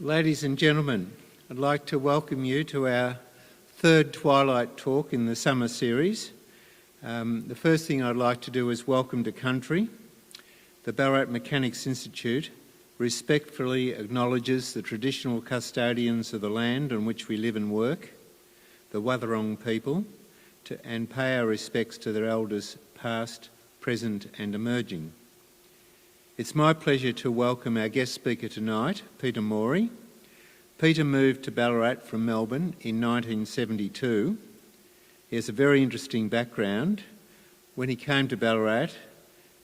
Ladies and gentlemen, I'd like to welcome you to our third Twilight talk in the summer series. The first thing I'd like to do is welcome to country. The Ballaarat Mechanics Institute respectfully acknowledges the traditional custodians of the land on which we live and work, the Wathaurong people, and pay our respects to their elders past, present and emerging. It's my pleasure to welcome our guest speaker tonight, Peter Morey. Peter moved to Ballaarat from Melbourne in 1972. He has a very interesting background. When he came to Ballaarat,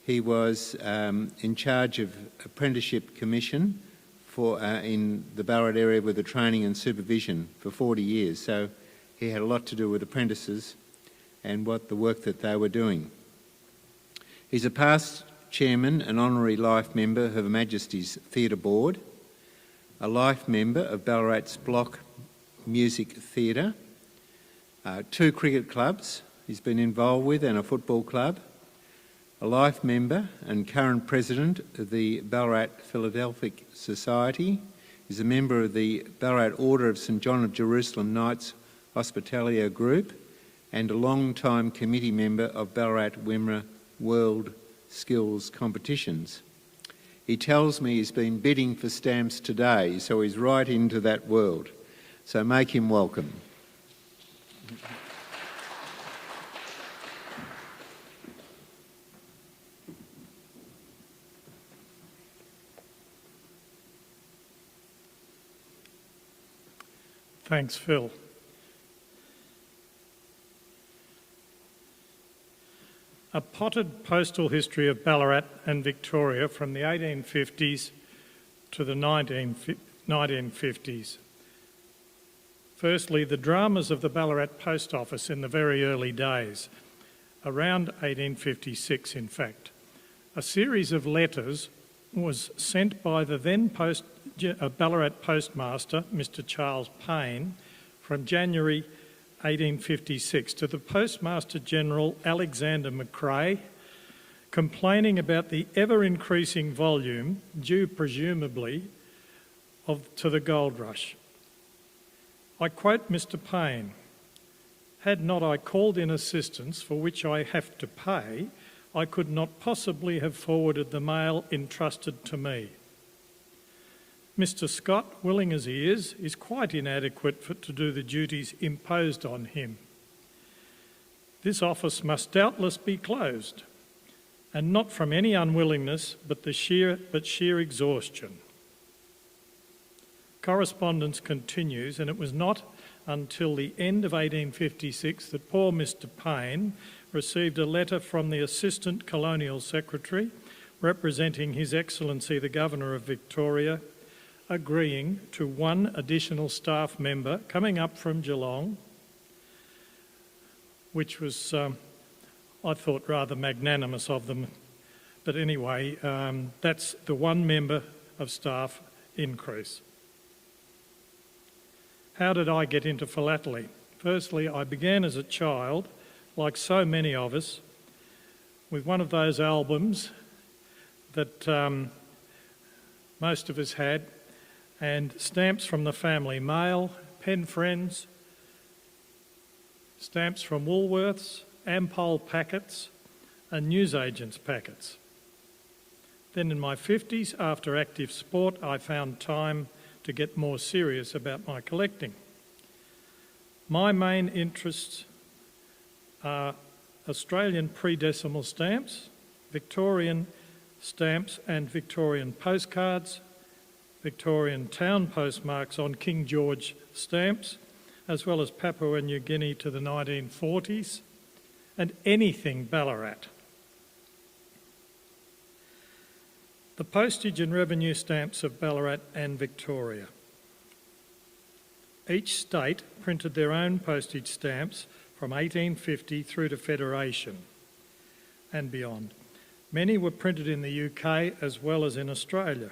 he was in charge of apprenticeship commission in the Ballaarat area with the training and supervision for 40 years. So he had a lot to do with apprentices and the work that they were doing. He's a past chairman and honorary life member of Her Majesty's Theatre Board, a life member of Ballaarat's Block Music Theatre, 2 cricket clubs he's been involved with and a football club, a life member and current president of the Ballaarat Philadelphic Society. He's a member of the Ballaarat Order of St John of Jerusalem Knights Hospitalia Group and a long-time committee member of Ballaarat Wimmera World Skills Competitions. He tells me he's been bidding for stamps today, so he's right into that world. So make him welcome. Thanks, Phil. A potted postal history of Ballarat and Victoria from the 1850s to the 1950s. Firstly, the dramas of the Ballarat Post Office in the very early days, around 1856 in fact. A series of letters was sent by the then Ballarat postmaster, Mr Charles Payne, from January 1856 to the Postmaster General Alexander McRae, complaining about the ever-increasing volume, due presumably to the gold rush. I quote Mr Payne, "Had not I called in assistance for which I have to pay, I could not possibly have forwarded the mail entrusted to me. Mr Scott, willing as he is quite inadequate to do the duties imposed on him. This office must doubtless be closed, and not from any unwillingness but sheer exhaustion." Correspondence continues, and it was not until the end of 1856 that poor Mr Payne received a letter from the Assistant Colonial Secretary representing His Excellency the Governor of Victoria, agreeing to 1 additional staff member coming up from Geelong, which was, I thought, rather magnanimous of them. But anyway, that's the 1 member of staff increase. How did I get into philately? Firstly, I began as a child, like so many of us, with one of those albums that most of us had, and stamps from the family mail, pen friends, stamps from Woolworths, Ampol packets and newsagents packets. Then in my 50s, after active sport, I found time to get more serious about my collecting. My main interests are Australian pre-decimal stamps, Victorian stamps and Victorian postcards, Victorian town postmarks on King George stamps, as well as Papua New Guinea to the 1940s, and anything Ballarat. The postage and revenue stamps of Ballarat and Victoria. Each state printed their own postage stamps from 1850 through to Federation and beyond. Many were printed in the UK as well as in Australia.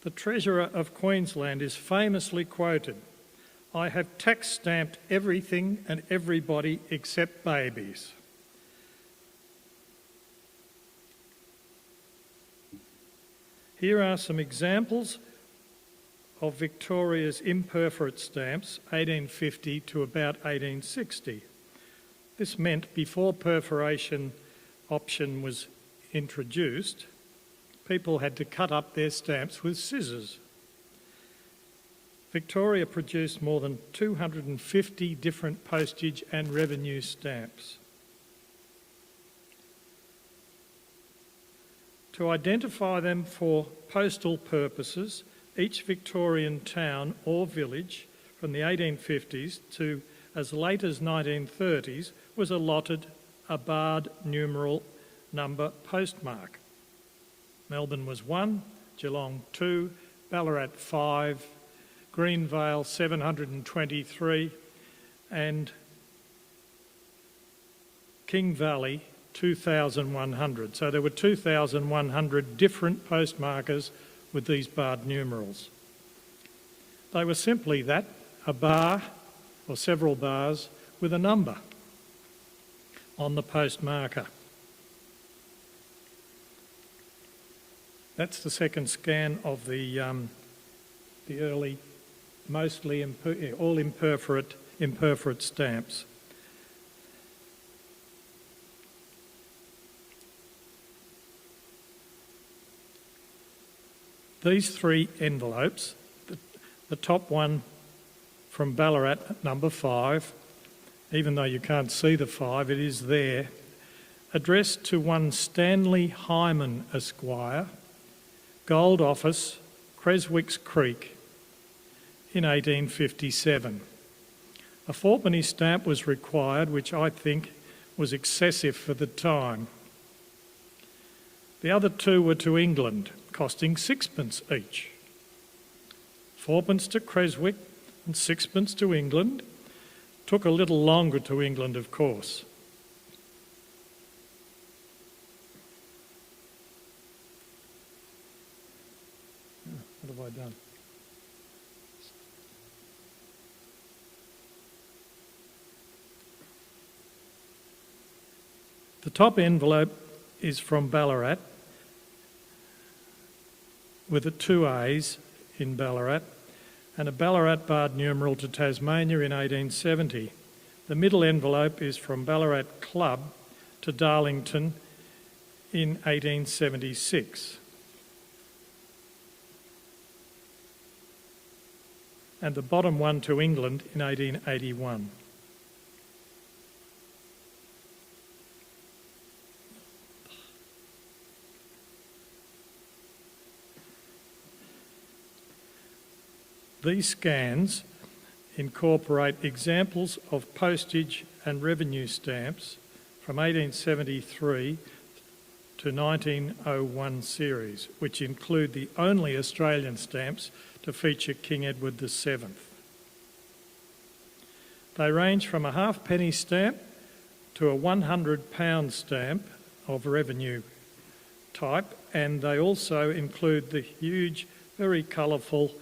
The Treasurer of Queensland is famously quoted, "I have tax stamped everything and everybody except babies." Here are some examples of Victoria's imperforate stamps, 1850 to about 1860. This meant before perforation option was introduced, people had to cut up their stamps with scissors. Victoria produced more than 250 different postage and revenue stamps. To identify them for postal purposes, each Victorian town or village from the 1850s to as late as 1930s was allotted a barred numeral number postmark. Melbourne was 1, Geelong 2, Ballarat 5, Greenvale 723 and King Valley 2,100. So there were 2,100 different postmarkers with these barred numerals. They were simply that, a bar or several bars with a number on the postmarker. That's the second scan of the early, mostly all imperforate stamps. These three envelopes, the top one from Ballarat, number 5, even though you can't see the 5, it is there, addressed to one Stanley Hyman Esquire, Gold Office, Creswick's Creek, in 1857. A 4-penny stamp was required, which I think was excessive for the time. The other two were to England, costing 6pence each. 4pence to Creswick and 6pence to England. Took a little longer to England, of course. What have I done? The top envelope is from Ballarat with the 2 A's in Ballarat and a Ballarat barred numeral to Tasmania in 1870. The middle envelope is from Ballarat Club to Darlington in 1876. And the bottom one to England in 1881. These scans incorporate examples of postage and revenue stamps from 1873 to 1901 series, which include the only Australian stamps to feature King Edward VII. They range from a halfpenny stamp to a £100 stamp of revenue type, and they also include the huge, very colourful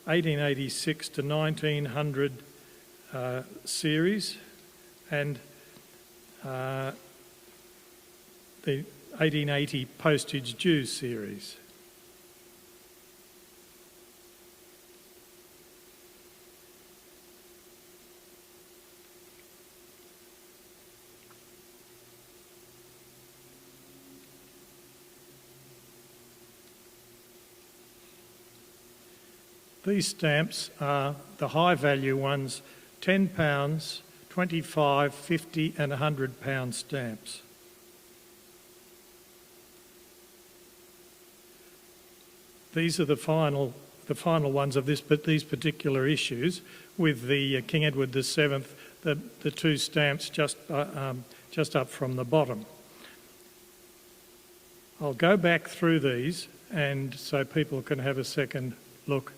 1886 to 1900 series and the 1880 postage due series. These stamps are the high value ones, £10, 25, 50 and £100 stamps. These are the final ones of these particular issues, with the King Edward VII, the 2 stamps just up from the bottom. I'll go back through these and so people can have a second look,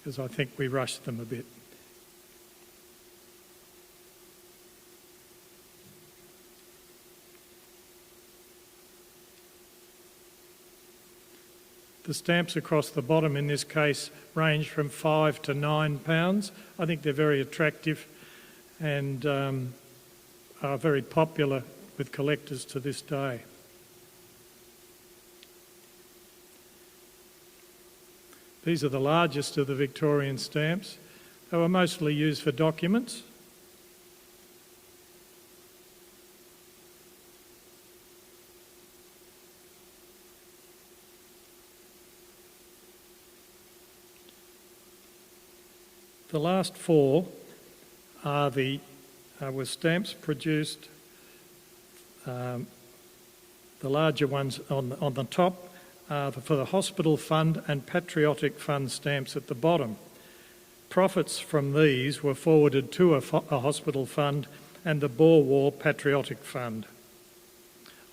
because I think we rushed them a bit. The stamps across the bottom in this case range from £5 to £9. I think they're very attractive and are very popular with collectors to this day. These are the largest of the Victorian stamps. They were mostly used for documents. The last four were stamps produced, the larger ones on the top for the Hospital Fund and Patriotic Fund stamps at the bottom. Profits from these were forwarded to a hospital fund and the Boer War Patriotic Fund.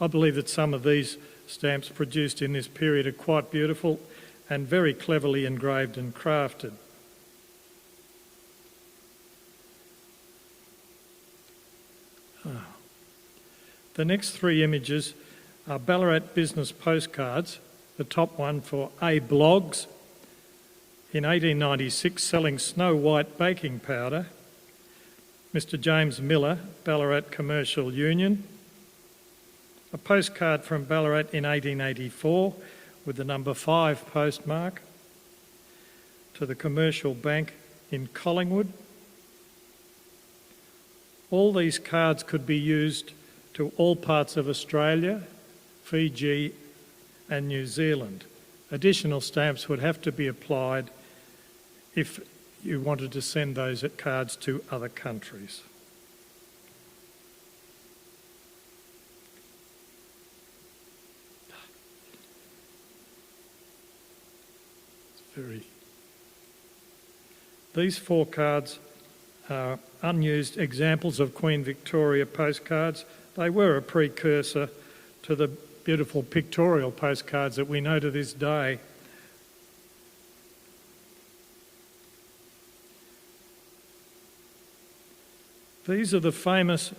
I believe that some of these stamps produced in this period are quite beautiful and very cleverly engraved and crafted. The next three images are Ballarat business postcards, the top one for A. Bloggs in 1896 selling Snow White baking powder, Mr. James Miller, Ballarat Commercial Union, a postcard from Ballarat in 1884 with the number 5 postmark to the Commercial Bank in Collingwood. All these cards could be used to all parts of Australia, Fiji and New Zealand. Additional stamps would have to be applied if you wanted to send those cards to other countries. These 4 cards are unused examples of Queen Victoria postcards. They were a precursor to the beautiful pictorial postcards that we know to this day. These are the famous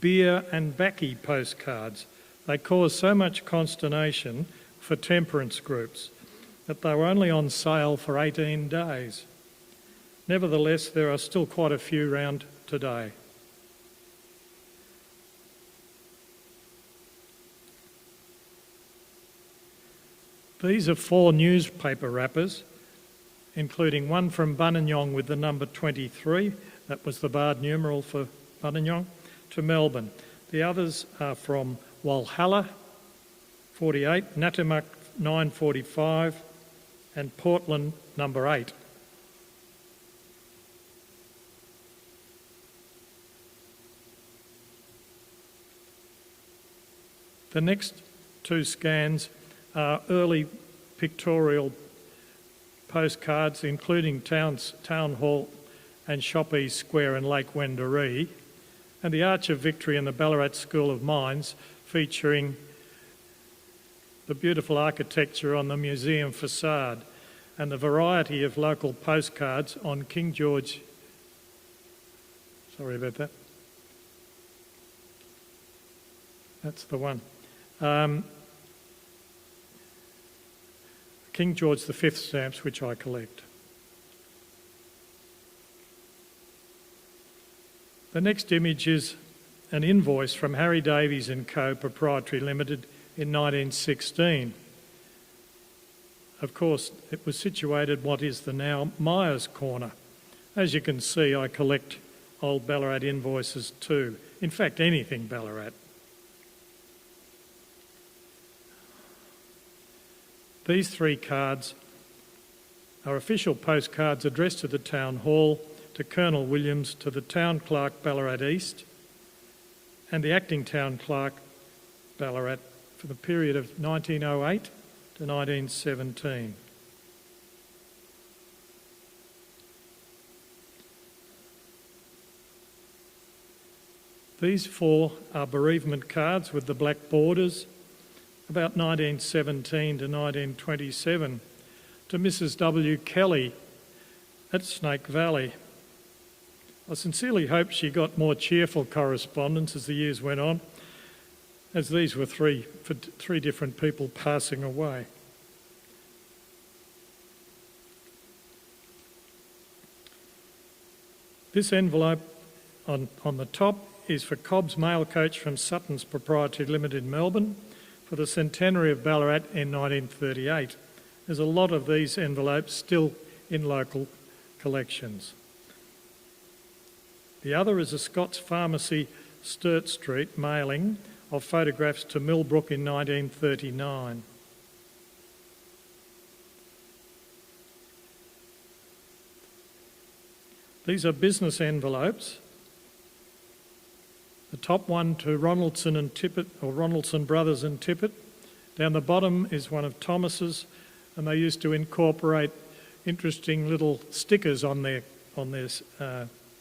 beer and baccy postcards. They caused so much consternation for temperance groups that they were only on sale for 18 days. Nevertheless, there are still quite a few around today. These are 4 newspaper wrappers, including one from Buninyong with the number 23, that was the barred numeral for Buninyong, to Melbourne. The others are from Walhalla, 48, Natimuc, 945, and Portland, number 8. The next 2 scans are early pictorial postcards, including Town Hall and Shoppy Square and Lake Wendouree, and the Arch of Victory and the Ballarat School of Mines, featuring the beautiful architecture on the museum facade and the variety of local postcards on King George. Sorry about that. That's the one. King George V stamps, which I collect. The next image is an invoice from Harry Davies & Co. Proprietary Limited in 1916. Of course, it was situated what is the now Myers Corner. As you can see, I collect old Ballarat invoices too. In fact, anything Ballarat. These 3 cards are official postcards addressed to the Town Hall, to Colonel Williams, to the Town Clerk Ballarat East and the Acting Town Clerk Ballarat for the period of 1908 to 1917. These 4 are bereavement cards with the black borders, about 1917 to 1927, to Mrs. W. Kelly at Snake Valley. I sincerely hope she got more cheerful correspondence as the years went on, as these were for 3 different people passing away. This envelope on the top is for Cobb's mail coach from Sutton's Proprietary Limited, Melbourne, for the centenary of Ballarat in 1938. There's a lot of these envelopes still in local collections. The other is a Scott's Pharmacy, Sturt Street, mailing of photographs to Millbrook in 1939. These are business envelopes. The top one to Ronaldson and Tippett, or Ronaldson Brothers and Tippett. Down the bottom is one of Thomas's, and they used to incorporate interesting little stickers on their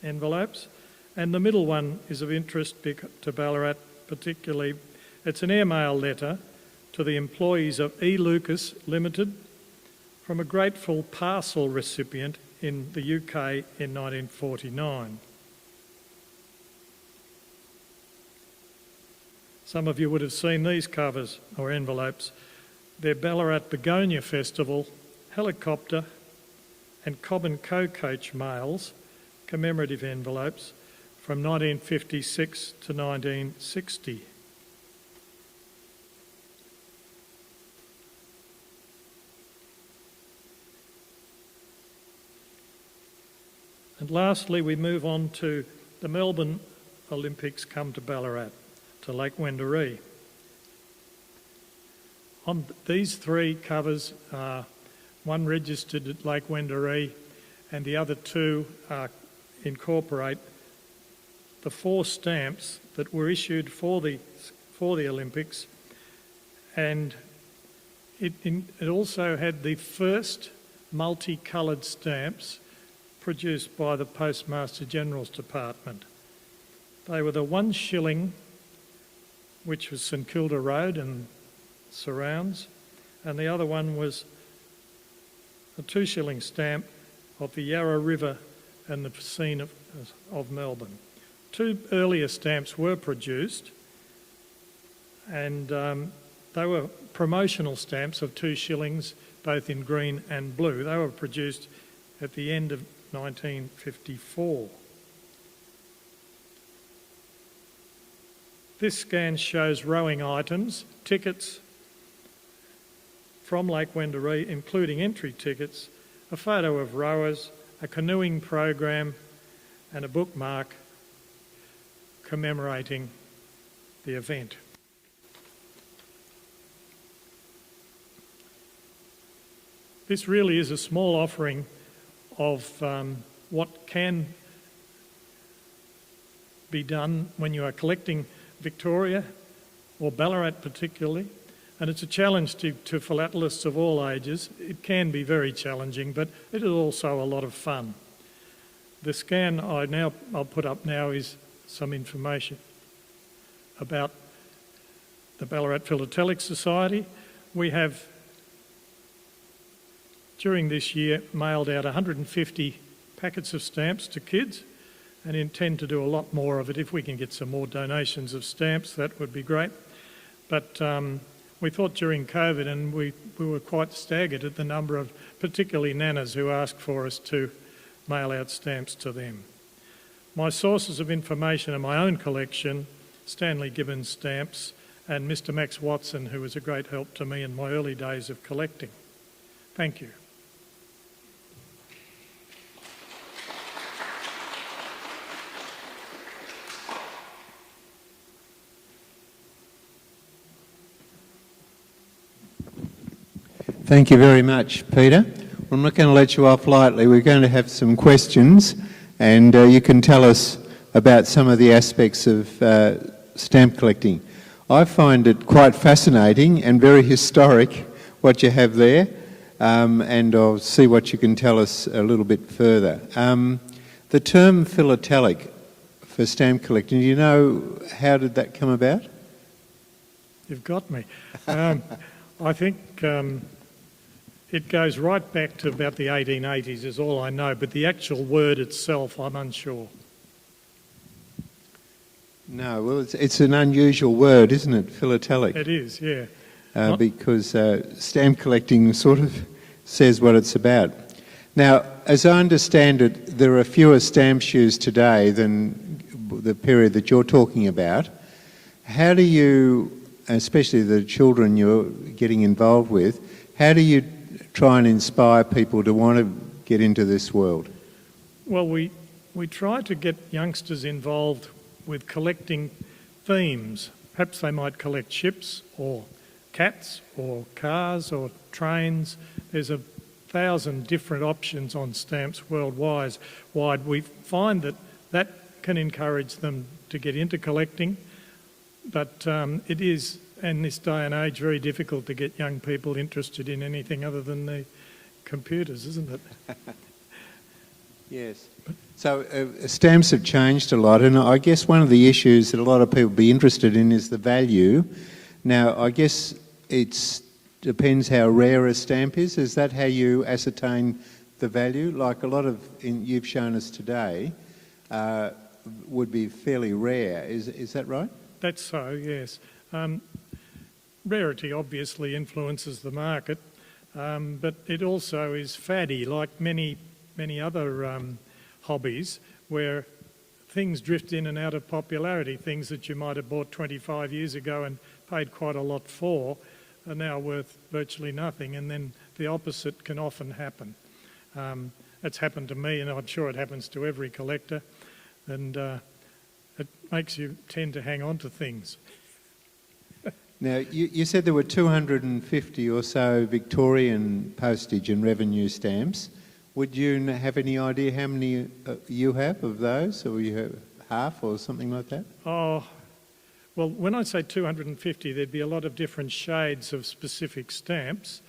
envelopes. And the middle one is of interest to Ballarat, particularly. It's an airmail letter to the employees of E. Lucas Limited from a grateful parcel recipient in the UK in 1949. Some of you would have seen these covers or envelopes. They're Ballarat Begonia Festival, helicopter and Cobb and Co coach mails, commemorative envelopes from 1956 to 1960. And lastly, we move on to the Melbourne Olympics come to Ballarat, to Lake Wendouree. On these three covers, one registered at Lake Wendouree and the other two incorporate the 4 stamps that were issued for the Olympics, and it also had the first multicoloured stamps produced by the Postmaster General's Department. They were the 1 shilling, which was St Kilda Road and surrounds, and the other one was a 2 shilling stamp of the Yarra River and the scene of Melbourne. 2 earlier stamps were produced, and they were promotional stamps of 2 shillings, both in green and blue. They were produced at the end of 1954. This scan shows rowing items, tickets from Lake Wendouree, including entry tickets, a photo of rowers, a canoeing program, and a bookmark commemorating the event. This really is a small offering of what can be done when you are collecting Victoria, or Ballarat particularly, and it's a challenge to philatelists of all ages. It can be very challenging, but it is also a lot of fun. The scan I'll put up now is some information about the Ballarat Philatelic Society. We have, during this year, mailed out 150 packets of stamps to kids, and intend to do a lot more of it. If we can get some more donations of stamps, that would be great. But we thought during COVID, and we were quite staggered at the number of particularly nanas who asked for us to mail out stamps to them. My sources of information are my own collection, Stanley Gibbons stamps, and Mr. Max Watson, who was a great help to me in my early days of collecting. Thank you. Thank you very much, Peter. I'm not going to let you off lightly. We're going to have some questions, and you can tell us about some of the aspects of stamp collecting. I find it quite fascinating and very historic what you have there, and I'll see what you can tell us a little bit further. The term philatelic for stamp collecting, do you know how did that come about? You've got me. I think it goes right back to about the 1880s is all I know, but the actual word itself I'm unsure. No, well, it's an unusual word, isn't it, philatelic? It is, yeah. Because stamp collecting sort of says what it's about. Now, as I understand it, there are fewer stamps used today than the period that you're talking about. How do you, especially the children you're getting involved with, how do you try and inspire people to want to get into this world? Well, we try to get youngsters involved with collecting themes. Perhaps they might collect ships or cats or cars or trains. There's 1,000 different options on stamps worldwide. We find that can encourage them to get into collecting, but it is, in this day and age, very difficult to get young people interested in anything other than the computers, isn't it? Yes. So stamps have changed a lot, and I guess one of the issues that a lot of people be interested in is the value. Now, I guess it depends how rare a stamp is. Is that how you ascertain the value? Like a lot of you've shown us today would be fairly rare. Is that right? That's so, yes. Rarity obviously influences the market, but it also is faddy, like many other hobbies, where things drift in and out of popularity. Things that you might have bought 25 years ago and paid quite a lot for are now worth virtually nothing, and then the opposite can often happen. It's happened to me, and I'm sure it happens to every collector, and it makes you tend to hang on to things. Now, you said there were 250 or so Victorian postage and revenue stamps. Would you have any idea how many you have of those, or you have half or something like that? Oh, well, when I say 250, there'd be a lot of different shades of specific stamps,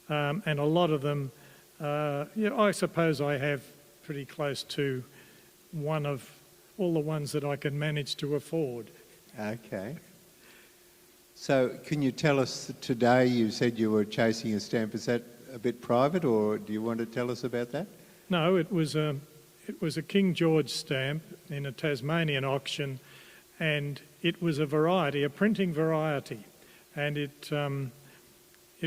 and a lot of them, I suppose I have pretty close to one of all the ones that I can manage to afford. Okay. So can you tell us today, you said you were chasing a stamp, is that a bit private, or do you want to tell us about that? No, it was a King George stamp in a Tasmanian auction, and it was a variety, a printing variety, and it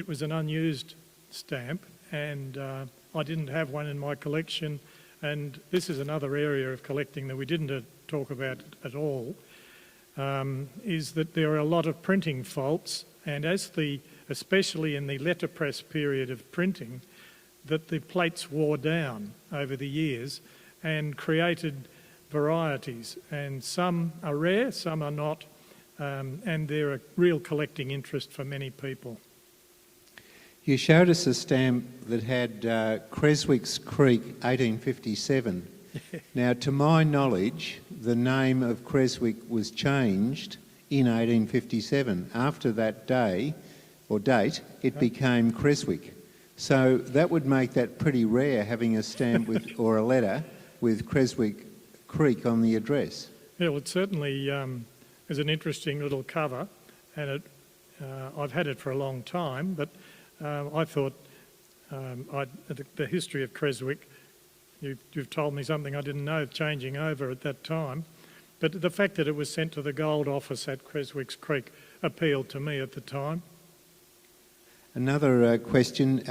was an unused stamp, and I didn't have one in my collection, and this is another area of collecting that we didn't talk about at all, is that there are a lot of printing faults, and especially in the letterpress period of printing, that the plates wore down over the years and created varieties, and some are rare, some are not, and they're a real collecting interest for many people. You showed us a stamp that had Creswick's Creek 1857. Now, to my knowledge, the name of Creswick was changed in 1857. After that day, or date, it became Creswick. So that would make that pretty rare, having a stamp with, or a letter with Creswick Creek on the address. Yeah, well, it certainly is an interesting little cover, and I've had it for a long time, but I thought the history of Creswick, you've told me something I didn't know, changing over at that time, but the fact that it was sent to the Gold Office at Creswick's Creek appealed to me at the time. Another question.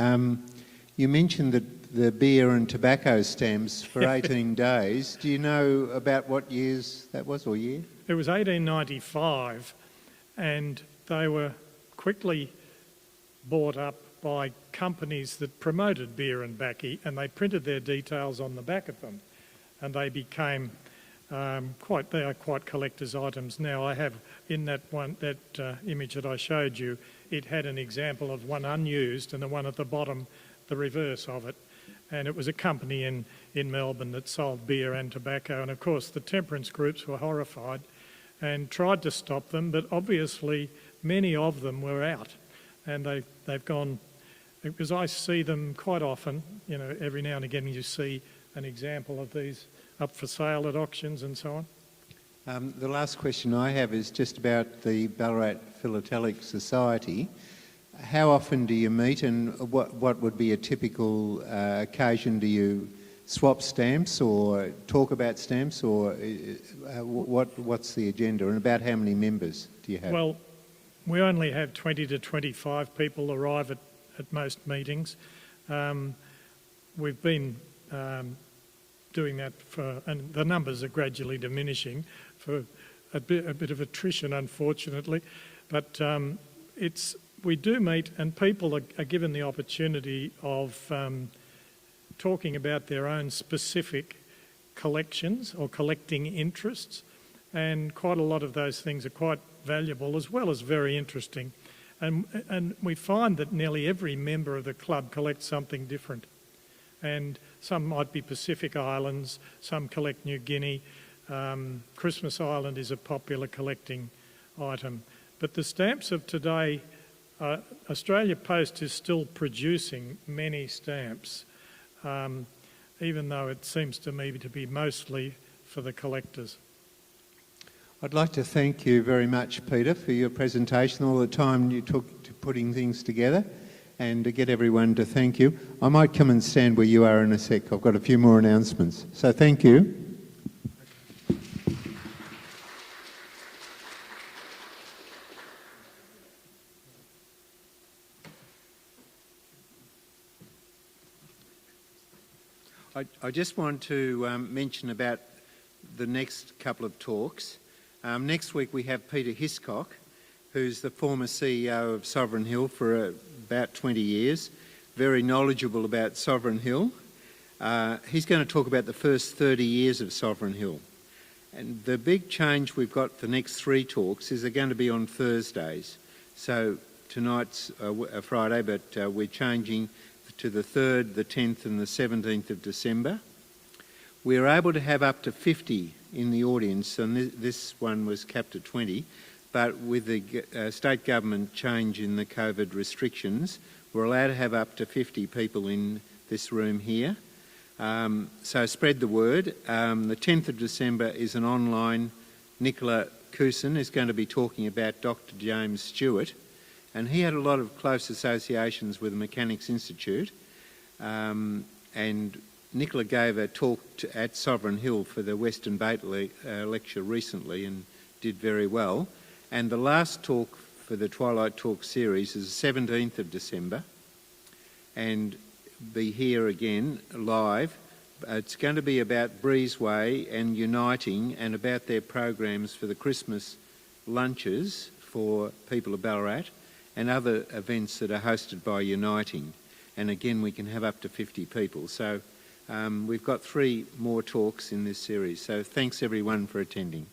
You mentioned that the beer and tobacco stamps for 18 days. Do you know about what years that was, or year? It was 1895, and they were quickly bought up by companies that promoted beer and baccy, and they printed their details on the back of them, and they became they are quite collector's items now. I have in that image that I showed you, it had an example of one unused and the one at the bottom, the reverse of it. And it was a company in Melbourne that sold beer and tobacco. And of course the temperance groups were horrified and tried to stop them, but obviously many of them were out. And they've gone, because I see them quite often, every now and again you see an example of these up for sale at auctions and so on. The last question I have is just about the Ballarat Philatelic Society. How often do you meet, and what would be a typical occasion? Do you swap stamps or talk about stamps, or what's the agenda, and about how many members do you have? Well, we only have 20 to 25 people arrive at most meetings. We've been doing that and the numbers are gradually diminishing for a bit of attrition, unfortunately, but it's we do meet, and people are given the opportunity of talking about their own specific collections or collecting interests, and quite a lot of those things are quite valuable as well as very interesting. And we find that nearly every member of the club collects something different. And some might be Pacific Islands, some collect New Guinea. Christmas Island is a popular collecting item. But the stamps of today, Australia Post is still producing many stamps, even though it seems to me to be mostly for the collectors. I'd like to thank you very much, Peter, for your presentation, all the time you took to putting things together, and to get everyone to thank you. I might come and stand where you are in a sec. I've got a few more announcements. So thank you. I just want to mention about the next couple of talks. Next week we have Peter Hiscock, who's the former CEO of Sovereign Hill for about 20 years, very knowledgeable about Sovereign Hill. He's going to talk about the first 30 years of Sovereign Hill. And the big change we've got the next three talks is they're going to be on Thursdays. So tonight's a Friday, but we're changing to the 3rd, the 10th and the 17th of December. We're able to have up to 50 in the audience, and this one was capped at 20, but with the state government change in the COVID restrictions, we're allowed to have up to 50 people in this room here. So spread the word. The 10th of December is an online. Nicola Cousin is going to be talking about Dr. James Stewart, and he had a lot of close associations with the Mechanics Institute, and Nicola gave a talk at Sovereign Hill for the Western Bait lecture recently and did very well. And the last talk for the Twilight Talk series is the 17th of December, and be here again live. It's going to be about Breezeway and Uniting, and about their programs for the Christmas lunches for people of Ballarat and other events that are hosted by Uniting. And again, we can have up to 50 people. So we've got 3 more talks in this series. So thanks everyone for attending.